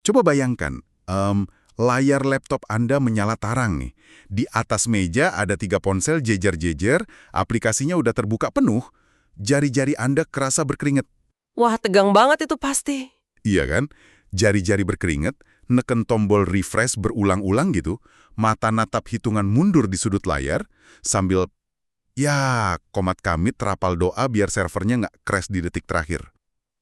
Coba bayangkan, layar laptop Anda menyala tarang nih. Di atas meja ada 3 ponsel jejer-jejer, aplikasinya udah terbuka penuh, jari-jari Anda kerasa berkeringat. Wah, tegang banget itu pasti. Iya kan? Jari-jari berkeringat, neken tombol refresh berulang-ulang gitu, mata natap hitungan mundur di sudut layar, sambil, ya, komat kamit terapal doa biar servernya nggak crash di detik terakhir.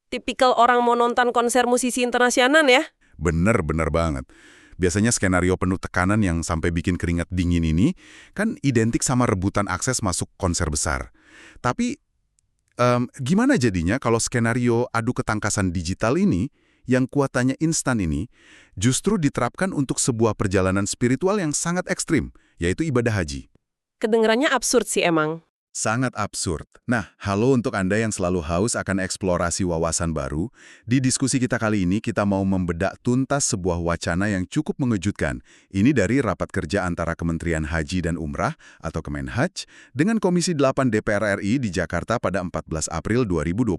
Tipikal orang mau nonton konser musisi internasional ya. Bener banget. Biasanya skenario penuh tekanan yang sampai bikin keringat dingin ini kan identik sama rebutan akses masuk konser besar. Tapi gimana jadinya kalau skenario adu ketangkasan digital ini, yang kuatannya instan ini, justru diterapkan untuk sebuah perjalanan spiritual yang sangat ekstrim, yaitu ibadah haji? Kedengerannya absurd sih emang. Sangat absurd. Nah, halo untuk Anda yang selalu haus akan eksplorasi wawasan baru. Di diskusi kita kali ini, kita mau membedak tuntas sebuah wacana yang cukup mengejutkan. Ini dari rapat kerja antara Kementerian Haji dan Umrah atau Kemenhaj dengan Komisi 8 DPR RI di Jakarta pada 14 April 2026.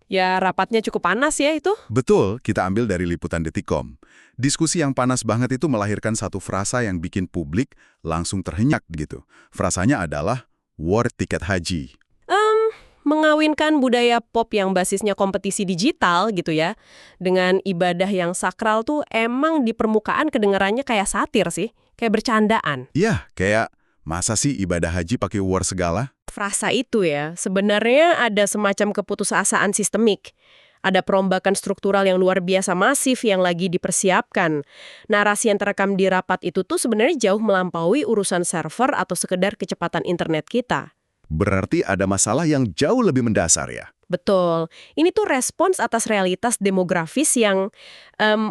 Ya, rapatnya cukup panas ya itu. Betul, kita ambil dari liputan Detikcom. Diskusi yang panas banget itu melahirkan satu frasa yang bikin publik langsung terhenyak gitu. Frasanya adalah war tiket haji. Mengawinkan budaya pop yang basisnya kompetisi digital gitu ya, dengan ibadah yang sakral tuh emang di permukaan kedengarannya kayak satir sih, kayak bercandaan. Iya, kayak masa sih ibadah haji pakai war segala? Frasa itu ya, sebenarnya ada semacam keputusasaan sistemik. Ada perombakan struktural yang luar biasa masif yang lagi dipersiapkan. Narasi yang terekam di rapat itu tuh sebenarnya jauh melampaui urusan server atau sekedar kecepatan internet kita. Berarti ada masalah yang jauh lebih mendasar ya? Betul. Ini tuh respons atas realitas demografis yang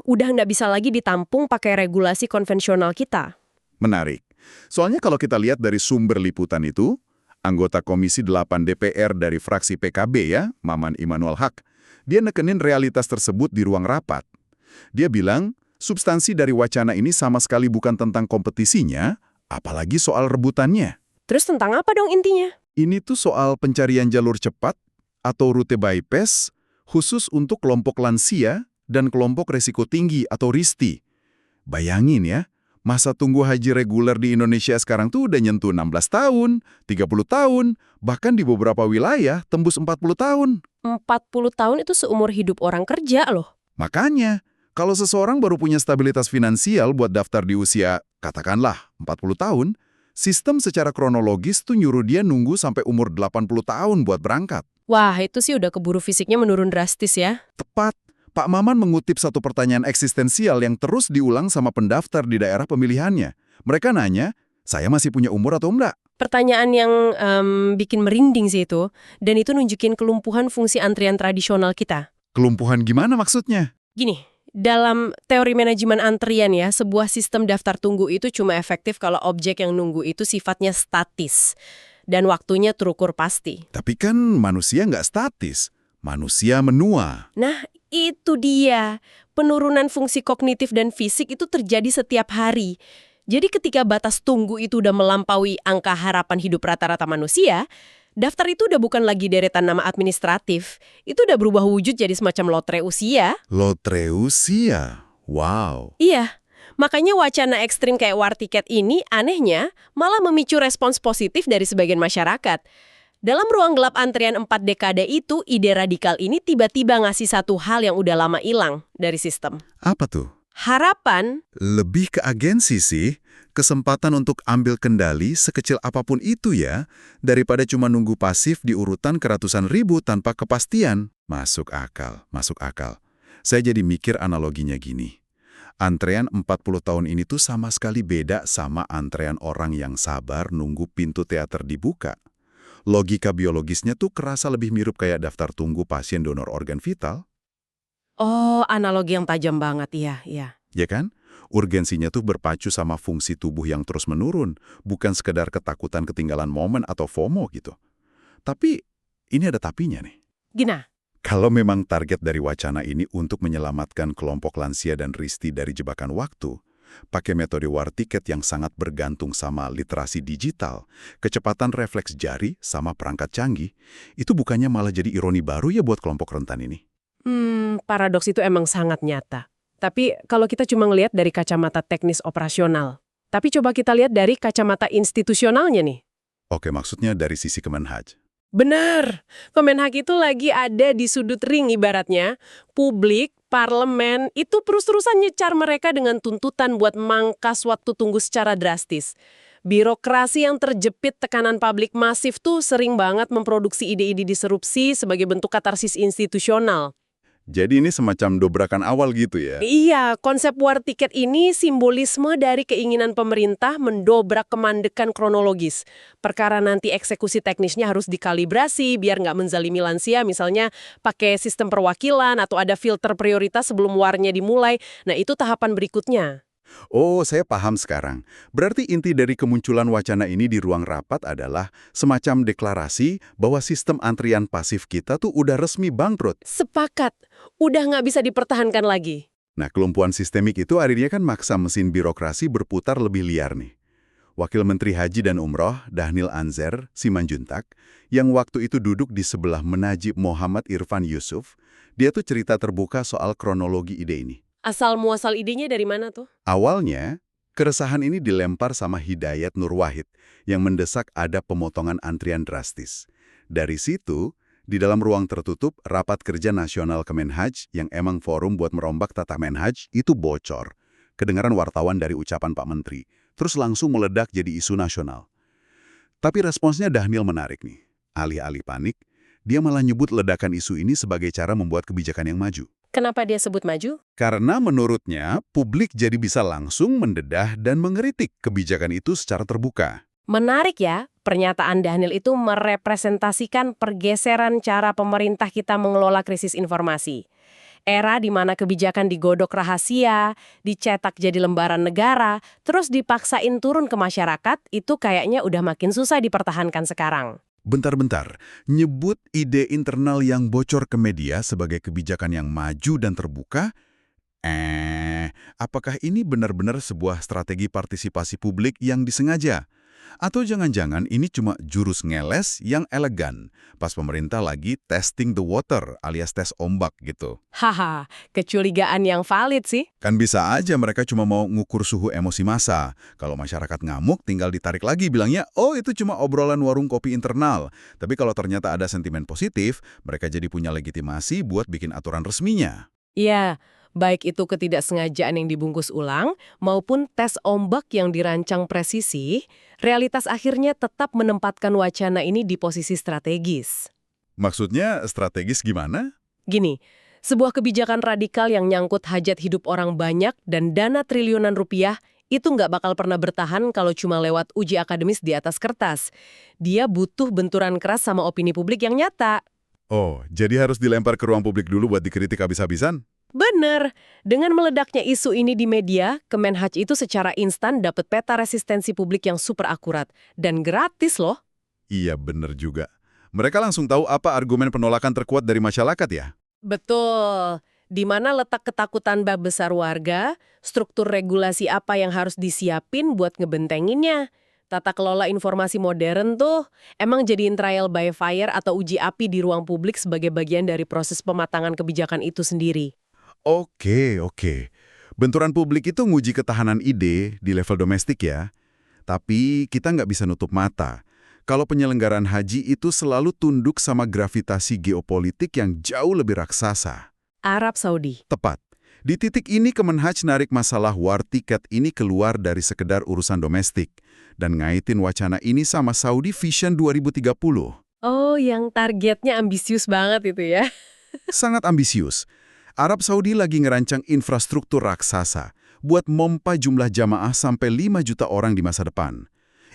udah nggak bisa lagi ditampung pakai regulasi konvensional kita. Menarik. Soalnya kalau kita lihat dari sumber liputan itu, anggota Komisi 8 DPR dari fraksi PKB ya, Maman Immanuel Haq, dia nekenin realitas tersebut di ruang rapat. Dia bilang, substansi dari wacana ini sama sekali bukan tentang kompetisinya, apalagi soal rebutannya. Terus tentang apa dong intinya? Ini tuh soal pencarian jalur cepat atau rute bypass khusus untuk kelompok lansia dan kelompok resiko tinggi atau RISTI. Bayangin ya, masa tunggu haji reguler di Indonesia sekarang tuh udah nyentuh 16 tahun, 30 tahun, bahkan di beberapa wilayah tembus 40 tahun. 40 tahun itu seumur hidup orang kerja loh. Makanya, kalau seseorang baru punya stabilitas finansial buat daftar di usia, katakanlah 40 tahun, sistem secara kronologis tuh nyuruh dia nunggu sampai umur 80 tahun buat berangkat. Wah, itu sih udah keburu fisiknya menurun drastis ya. Tepat. Pak Maman mengutip satu pertanyaan eksistensial yang terus diulang sama pendaftar di daerah pemilihannya. Mereka nanya, saya masih punya umur atau enggak? Pertanyaan yang bikin merinding sih itu, dan itu nunjukin kelumpuhan fungsi antrian tradisional kita. Kelumpuhan gimana maksudnya? Gini, dalam teori manajemen antrian ya, sebuah sistem daftar tunggu itu cuma efektif kalau objek yang nunggu itu sifatnya statis dan waktunya terukur pasti. Tapi kan manusia nggak statis, manusia menua. Nah, itu dia. Penurunan fungsi kognitif dan fisik itu terjadi setiap hari. Jadi ketika batas tunggu itu udah melampaui angka harapan hidup rata-rata manusia, daftar itu udah bukan lagi deretan nama administratif. Itu udah berubah wujud jadi semacam lotre usia. Lotre usia? Wow. Iya, makanya wacana ekstrim kayak war tiket ini anehnya malah memicu respons positif dari sebagian masyarakat. Dalam ruang gelap antrian 4 dekade itu, ide radikal ini tiba-tiba ngasih satu hal yang udah lama hilang dari sistem. Apa tuh? Harapan. Lebih ke agensi sih, kesempatan untuk ambil kendali sekecil apapun itu ya, daripada cuma nunggu pasif di urutan keratusan ribu tanpa kepastian. Masuk akal, masuk akal. Saya jadi mikir analoginya gini. Antrean 40 tahun ini tuh sama sekali beda sama antrean orang yang sabar nunggu pintu teater dibuka. Logika biologisnya tuh kerasa lebih mirip kayak daftar tunggu pasien donor organ vital. Oh, analogi yang tajam banget, iya. Ya kan? Urgensinya tuh berpacu sama fungsi tubuh yang terus menurun, bukan sekedar ketakutan ketinggalan momen atau FOMO gitu. Tapi, ini ada tapinya nih. Gina? Kalau memang target dari wacana ini untuk menyelamatkan kelompok lansia dan RISTI dari jebakan waktu, pakai metode war tiket yang sangat bergantung sama literasi digital, kecepatan refleks jari sama perangkat canggih, itu bukannya malah jadi ironi baru ya buat kelompok rentan ini? Paradoks itu emang sangat nyata. Tapi kalau kita cuma ngelihat dari kacamata teknis operasional. Tapi coba kita lihat dari kacamata institusionalnya nih. Oke, maksudnya dari sisi Kemenhaj. Benar, Kemenhag itu lagi ada di sudut ring ibaratnya. Publik, parlemen, itu terus-terusan nyecar mereka dengan tuntutan buat mangkas waktu tunggu secara drastis. Birokrasi yang terjepit tekanan publik masif tuh sering banget memproduksi ide-ide disrupsi sebagai bentuk katarsis institusional. Jadi ini semacam dobrakan awal gitu ya? Iya, konsep war tiket ini simbolisme dari keinginan pemerintah mendobrak kemandekan kronologis. Perkara nanti eksekusi teknisnya harus dikalibrasi biar nggak menzalimi lansia, misalnya pakai sistem perwakilan atau ada filter prioritas sebelum warnya dimulai. Nah, itu tahapan berikutnya. Oh, saya paham sekarang. Berarti inti dari kemunculan wacana ini di ruang rapat adalah semacam deklarasi bahwa sistem antrian pasif kita tuh udah resmi bangkrut. Sepakat, udah nggak bisa dipertahankan lagi. Nah, kelumpuhan sistemik itu akhirnya kan maksa mesin birokrasi berputar lebih liar nih. Wakil Menteri Haji dan Umroh, Dhanil Anzer Simanjuntak, yang waktu itu duduk di sebelah Menajib Muhammad Irfan Yusuf, dia tuh cerita terbuka soal kronologi ide ini. Asal-muasal idenya dari mana tuh? Awalnya, keresahan ini dilempar sama Hidayat Nur Wahid yang mendesak ada pemotongan antrian drastis. Dari situ, di dalam ruang tertutup, Rapat Kerja Nasional Kemenhaj yang emang forum buat merombak tata menhaj itu bocor. Kedengaran wartawan dari ucapan Pak Menteri, terus langsung meledak jadi isu nasional. Tapi responsnya Dhanil menarik nih. Alih-alih panik, dia malah nyebut ledakan isu ini sebagai cara membuat kebijakan yang maju. Kenapa dia sebut maju? Karena menurutnya, publik jadi bisa langsung mendedah dan mengkritik kebijakan itu secara terbuka. Menarik ya, pernyataan Dhanil itu merepresentasikan pergeseran cara pemerintah kita mengelola krisis informasi. Era di mana kebijakan digodok rahasia, dicetak jadi lembaran negara, terus dipaksain turun ke masyarakat, itu kayaknya udah makin susah dipertahankan sekarang. Bentar-bentar, nyebut ide internal yang bocor ke media sebagai kebijakan yang maju dan terbuka? Apakah ini benar-benar sebuah strategi partisipasi publik yang disengaja? Atau jangan-jangan ini cuma jurus ngeles yang elegan, pas pemerintah lagi testing the water alias tes ombak gitu? Haha, kecurigaan yang valid sih. Kan bisa aja mereka cuma mau ngukur suhu emosi massa. Kalau masyarakat ngamuk, tinggal ditarik lagi bilangnya, oh itu cuma obrolan warung kopi internal. Tapi kalau ternyata ada sentimen positif, mereka jadi punya legitimasi buat bikin aturan resminya. Iya, baik itu ketidaksengajaan yang dibungkus ulang maupun tes ombak yang dirancang presisi, realitas akhirnya tetap menempatkan wacana ini di posisi strategis. Maksudnya strategis gimana? Gini, sebuah kebijakan radikal yang nyangkut hajat hidup orang banyak dan dana triliunan rupiah itu nggak bakal pernah bertahan kalau cuma lewat uji akademis di atas kertas. Dia butuh benturan keras sama opini publik yang nyata. Oh, jadi harus dilempar ke ruang publik dulu buat dikritik habis-habisan? Bener, dengan meledaknya isu ini di media, Kemenhaj itu secara instan dapat peta resistensi publik yang super akurat. Dan gratis loh. Iya, bener juga. Mereka langsung tahu apa argumen penolakan terkuat dari masyarakat ya? Betul. Di mana letak ketakutan bab besar warga, struktur regulasi apa yang harus disiapin buat ngebentenginnya. Tata kelola informasi modern tuh emang jadiin trial by fire atau uji api di ruang publik sebagai bagian dari proses pematangan kebijakan itu sendiri. Oke. Benturan publik itu nguji ketahanan ide di level domestik ya. Tapi kita nggak bisa nutup mata. Kalau penyelenggaraan haji itu selalu tunduk sama gravitasi geopolitik yang jauh lebih raksasa. Arab Saudi. Tepat. Di titik ini Kemenhaj narik masalah war tiket ini keluar dari sekedar urusan domestik dan ngaitin wacana ini sama Saudi Vision 2030. Oh, yang targetnya ambisius banget itu ya. Sangat ambisius. Arab Saudi lagi ngerancang infrastruktur raksasa buat mompa jumlah jamaah sampai 5 juta orang di masa depan.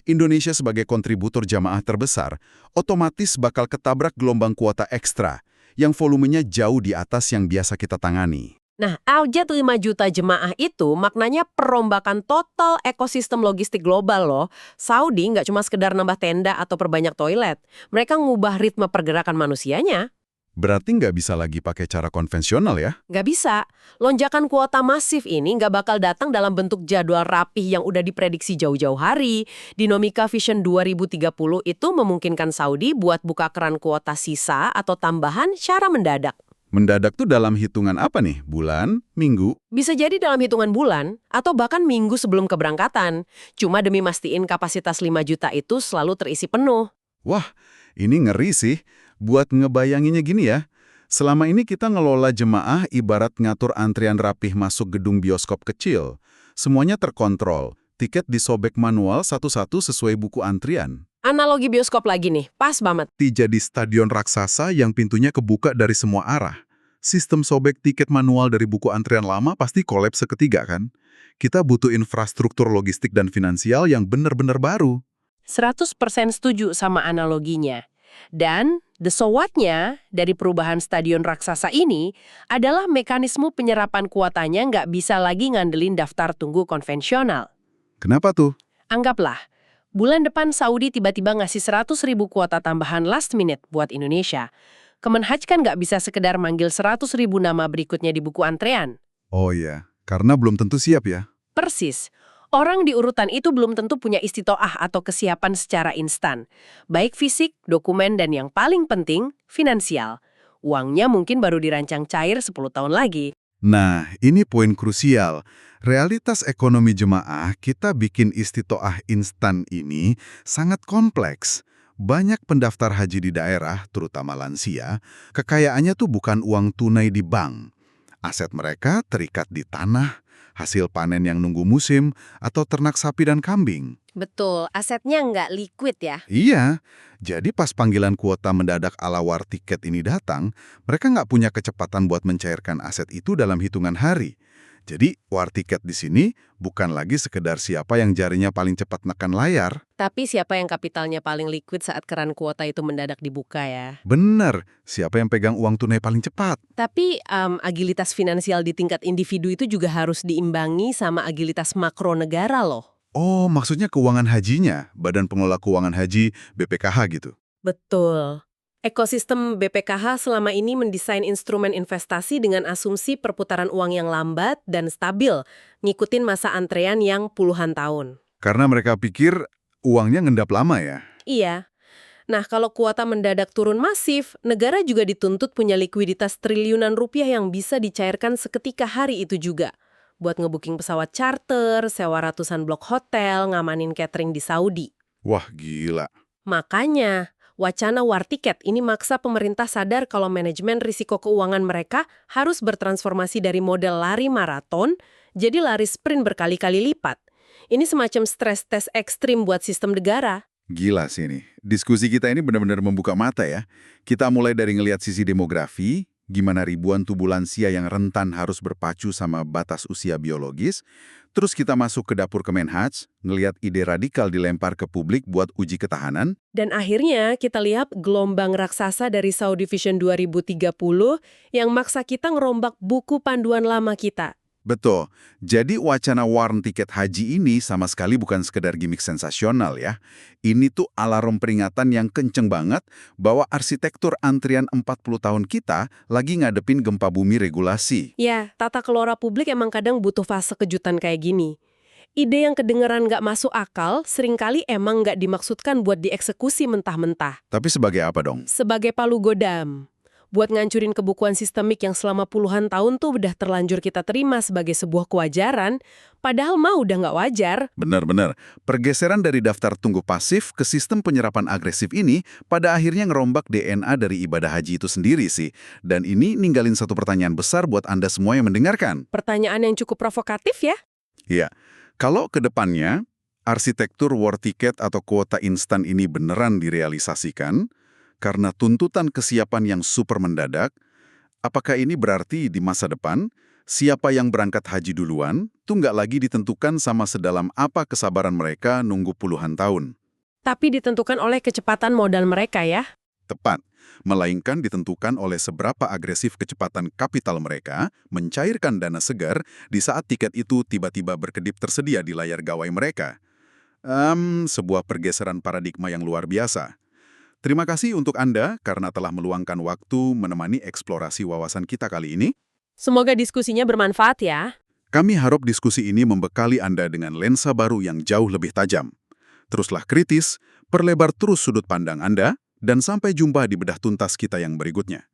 Indonesia sebagai kontributor jamaah terbesar otomatis bakal ketabrak gelombang kuota ekstra yang volumenya jauh di atas yang biasa kita tangani. Nah, aujat 5 juta jemaah itu maknanya perombakan total ekosistem logistik global loh. Saudi nggak cuma sekedar nambah tenda atau perbanyak toilet. Mereka ngubah ritme pergerakan manusianya. Berarti nggak bisa lagi pakai cara konvensional ya? Nggak bisa. Lonjakan kuota masif ini nggak bakal datang dalam bentuk jadwal rapih yang udah diprediksi jauh-jauh hari. Dinamika Vision 2030 itu memungkinkan Saudi buat buka keran kuota sisa atau tambahan secara mendadak. Mendadak tuh dalam hitungan apa nih? Bulan? Minggu? Bisa jadi dalam hitungan bulan, atau bahkan minggu sebelum keberangkatan. Cuma demi mastiin kapasitas 5 juta itu selalu terisi penuh. Wah, ini ngeri sih. Buat ngebayanginnya gini ya, selama ini kita ngelola jemaah ibarat ngatur antrian rapih masuk gedung bioskop kecil. Semuanya terkontrol, tiket disobek manual satu-satu sesuai buku antrian. Analogi bioskop lagi nih, pas banget. Jadi stadion raksasa yang pintunya kebuka dari semua arah. Sistem sobek tiket manual dari buku antrian lama pasti kolaps seketika kan? Kita butuh infrastruktur logistik dan finansial yang benar-benar baru. 100% setuju sama analoginya. Dan the so what-nya dari perubahan stadion raksasa ini adalah mekanisme penyerapan kuotanya nggak bisa lagi ngandelin daftar tunggu konvensional. Kenapa tuh? Anggaplah, bulan depan Saudi tiba-tiba ngasih 100.000 kuota tambahan last minute buat Indonesia. Kemenhaj kan nggak bisa sekedar manggil 100.000 nama berikutnya di buku antrean. Oh iya, karena belum tentu siap ya. Persis. Orang di urutan itu belum tentu punya istitoah atau kesiapan secara instan. Baik fisik, dokumen, dan yang paling penting, finansial. Uangnya mungkin baru dirancang cair 10 tahun lagi. Nah, ini poin krusial. Realitas ekonomi jemaah kita bikin istitoah instan ini sangat kompleks. Banyak pendaftar haji di daerah, terutama lansia, kekayaannya tuh bukan uang tunai di bank. Aset mereka terikat di tanah, hasil panen yang nunggu musim, atau ternak sapi dan kambing. Betul, asetnya nggak liquid ya. Iya, jadi pas panggilan kuota mendadak ala war tiket ini datang, mereka nggak punya kecepatan buat mencairkan aset itu dalam hitungan hari. Jadi, war tiket di sini bukan lagi sekedar siapa yang jarinya paling cepat nekan layar. Tapi siapa yang kapitalnya paling liquid saat keran kuota itu mendadak dibuka ya. Bener, siapa yang pegang uang tunai paling cepat. Tapi agilitas finansial di tingkat individu itu juga harus diimbangi sama agilitas makro negara loh. Oh, maksudnya keuangan hajinya, Badan Pengelola Keuangan Haji, BPKH gitu. Betul. Ekosistem BPKH selama ini mendesain instrumen investasi dengan asumsi perputaran uang yang lambat dan stabil, ngikutin masa antrean yang puluhan tahun. Karena mereka pikir uangnya ngendap lama ya. Iya. Nah, kalau kuota mendadak turun masif, negara juga dituntut punya likuiditas triliunan rupiah yang bisa dicairkan seketika hari itu juga. Buat ngebooking pesawat charter, sewa ratusan blok hotel, ngamanin catering di Saudi. Wah, gila. Makanya, wacana war tiket ini maksa pemerintah sadar kalau manajemen risiko keuangan mereka harus bertransformasi dari model lari maraton jadi lari sprint berkali-kali lipat. Ini semacam stres tes ekstrim buat sistem negara. Gila sih ini. Diskusi kita ini benar-benar membuka mata ya. Kita mulai dari ngelihat sisi demografi, gimana ribuan tubuh lansia yang rentan harus berpacu sama batas usia biologis. Terus kita masuk ke dapur Kemenhaj, ngelihat ide radikal dilempar ke publik buat uji ketahanan. Dan akhirnya kita lihat gelombang raksasa dari Saudi Vision 2030 yang maksa kita ngerombak buku panduan lama kita. Betul. Jadi wacana warn tiket haji ini sama sekali bukan sekedar gimmick sensasional ya. Ini tuh alarm peringatan yang kenceng banget bahwa arsitektur antrian 40 tahun kita lagi ngadepin gempa bumi regulasi. Ya, tata kelola publik emang kadang butuh fase kejutan kayak gini. Ide yang kedengeran nggak masuk akal seringkali emang nggak dimaksudkan buat dieksekusi mentah-mentah. Tapi sebagai apa dong? Sebagai palu godam. Buat ngancurin kebukuan sistemik yang selama puluhan tahun tuh udah terlanjur kita terima sebagai sebuah kewajaran, padahal mah udah nggak wajar. Benar-benar. Pergeseran dari daftar tunggu pasif ke sistem penyerapan agresif ini pada akhirnya ngerombak DNA dari ibadah haji itu sendiri sih. Dan ini ninggalin satu pertanyaan besar buat Anda semua yang mendengarkan. Pertanyaan yang cukup provokatif ya. Iya, kalau ke depannya arsitektur war ticket atau kuota instan ini beneran direalisasikan, karena tuntutan kesiapan yang super mendadak, apakah ini berarti di masa depan, siapa yang berangkat haji duluan, tuh nggak lagi ditentukan sama sedalam apa kesabaran mereka nunggu puluhan tahun. Tapi ditentukan oleh kecepatan modal mereka ya. Tepat, melainkan ditentukan oleh seberapa agresif kecepatan kapital mereka mencairkan dana segar di saat tiket itu tiba-tiba berkedip tersedia di layar gawai mereka. Sebuah pergeseran paradigma yang luar biasa. Terima kasih untuk Anda karena telah meluangkan waktu menemani eksplorasi wawasan kita kali ini. Semoga diskusinya bermanfaat ya. Kami harap diskusi ini membekali Anda dengan lensa baru yang jauh lebih tajam. Teruslah kritis, perlebar terus sudut pandang Anda, dan sampai jumpa di bedah tuntas kita yang berikutnya.